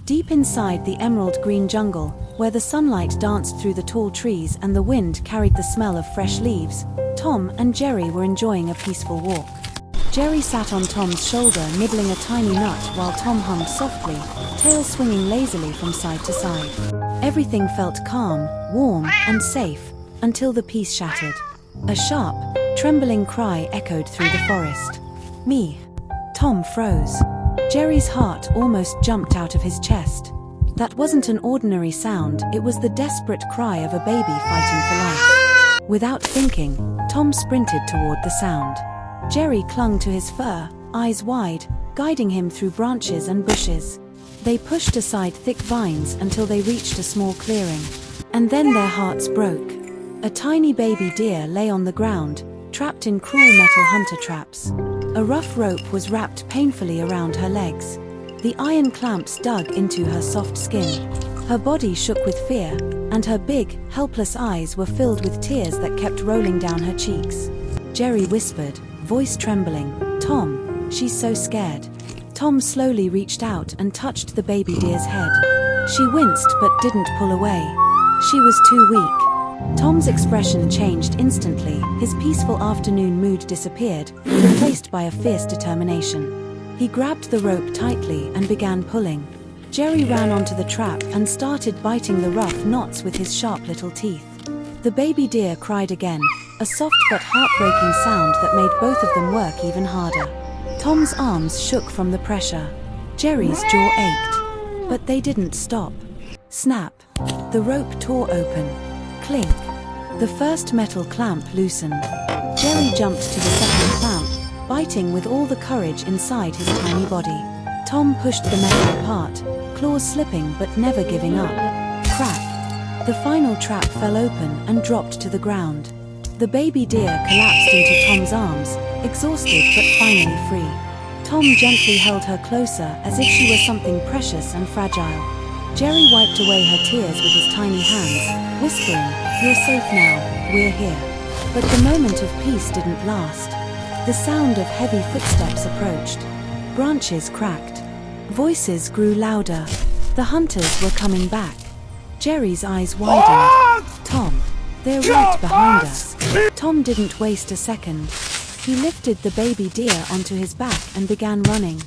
Deep inside the emerald green jungle, where the sunlight danced through the tall trees and the wind carried the smell of fresh leaves, Tom and Jerry were enjoying a peaceful walk. Jerry sat on Tom's shoulder nibbling a tiny nut while Tom hummed softly, tail swinging lazily from side to side. Everything felt calm, warm, and safe, until the peace shattered. A sharp, trembling cry echoed through the forest. "Me!" Tom froze. Jerry's heart almost jumped out of his chest. That wasn't an ordinary sound, it was the desperate cry of a baby fighting for life. Without thinking, Tom sprinted toward the sound. Jerry clung to his fur, eyes wide, guiding him through branches and bushes. They pushed aside thick vines until they reached a small clearing. And then their hearts broke. A tiny baby deer lay on the ground, trapped in cruel metal hunter traps. A rough rope was wrapped painfully around her legs. The iron clamps dug into her soft skin. Her body shook with fear, and her big, helpless eyes were filled with tears that kept rolling down her cheeks. Jerry whispered, voice trembling, "Tom, she's so scared." Tom slowly reached out and touched the baby deer's head. She winced but didn't pull away. She was too weak. Tom's expression changed instantly. His peaceful afternoon mood disappeared, replaced by a fierce determination. He grabbed the rope tightly and began pulling. Jerry ran onto the trap and started biting the rough knots with his sharp little teeth. The baby deer cried again, a soft but heartbreaking sound that made both of them work even harder. Tom's arms shook from the pressure. Jerry's jaw ached. But they didn't stop. Snap! The rope tore open. Clink! The first metal clamp loosened. Jerry jumped to the second clamp, biting with all the courage inside his tiny body. Tom pushed the metal apart, claws slipping but never giving up. Crack! The final trap fell open and dropped to the ground. The baby deer collapsed into Tom's arms, exhausted but finally free. Tom gently held her closer as if she were something precious and fragile. Jerry wiped away her tears with his tiny hands, whispering, "You're safe now, we're here." But the moment of peace didn't last. The sound of heavy footsteps approached. Branches cracked. Voices grew louder. The hunters were coming back. Jerry's eyes widened. "Tom, they're right behind us." Tom didn't waste a second. He lifted the baby deer onto his back and began running.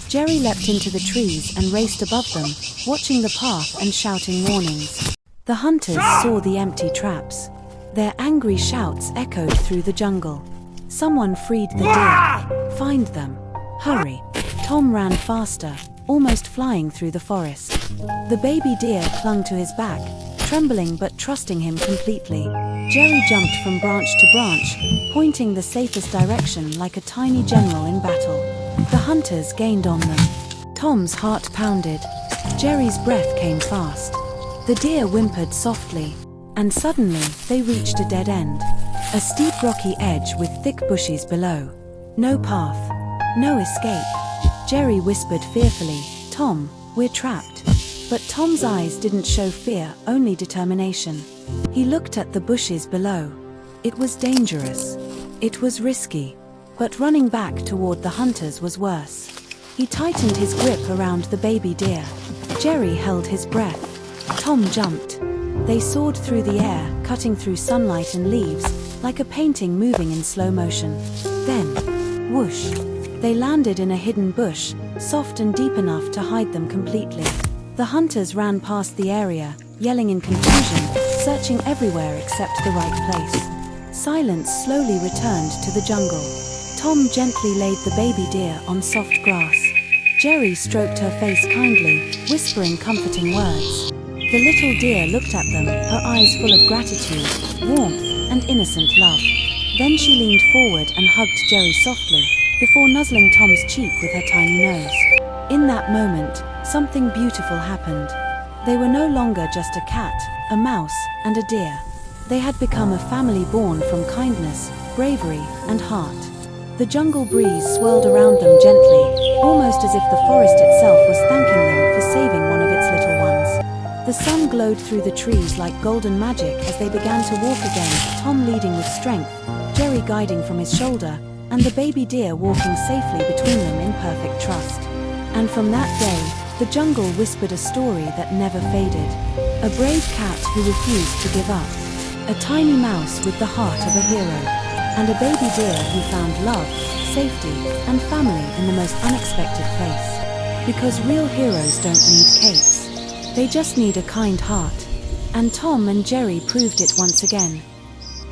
Jerry leapt into the trees and raced above them, watching the path and shouting warnings. The hunters saw the empty traps. Their angry shouts echoed through the jungle. Someone freed the deer. Find them. Hurry. Tom ran faster, almost flying through the forest. The baby deer clung to his back, trembling but trusting him completely. Jerry jumped from branch to branch, pointing the safest direction like a tiny general in battle. The hunters gained on them. Tom's heart pounded. Jerry's breath came fast. The deer whimpered softly, and suddenly they reached a dead end. A steep rocky edge with thick bushes below. No path. No escape. Jerry whispered fearfully, "Tom, we're trapped." But Tom's eyes didn't show fear, only determination. He looked at the bushes below. It was dangerous. It was risky. But running back toward the hunters was worse. He tightened his grip around the baby deer. Jerry held his breath. Tom jumped. They soared through the air, cutting through sunlight and leaves, like a painting moving in slow motion. Then, whoosh! They landed in a hidden bush, soft and deep enough to hide them completely. The hunters ran past the area, yelling in confusion, searching everywhere except the right place. Silence slowly returned to the jungle. Tom gently laid the baby deer on soft grass. Jerry stroked her face kindly, whispering comforting words. The little deer looked at them, her eyes full of gratitude, warmth, and innocent love. Then she leaned forward and hugged Jerry softly, before nuzzling Tom's cheek with her tiny nose. In that moment, something beautiful happened. They were no longer just a cat, a mouse, and a deer. They had become a family born from kindness, bravery, and heart. The jungle breeze swirled around them gently, almost as if the forest itself was thanking them for saving one of its little ones. The sun glowed through the trees like golden magic as they began to walk again, Tom leading with strength, Jerry guiding from his shoulder, and the baby deer walking safely between them in perfect trust. And from that day, The jungle whispered a story that never faded. A brave cat who refused to give up. A tiny mouse with the heart of a hero. And a baby deer who found love, safety, and family in the most unexpected place. Because real heroes don't need capes. They just need a kind heart. And Tom and Jerry proved it once again.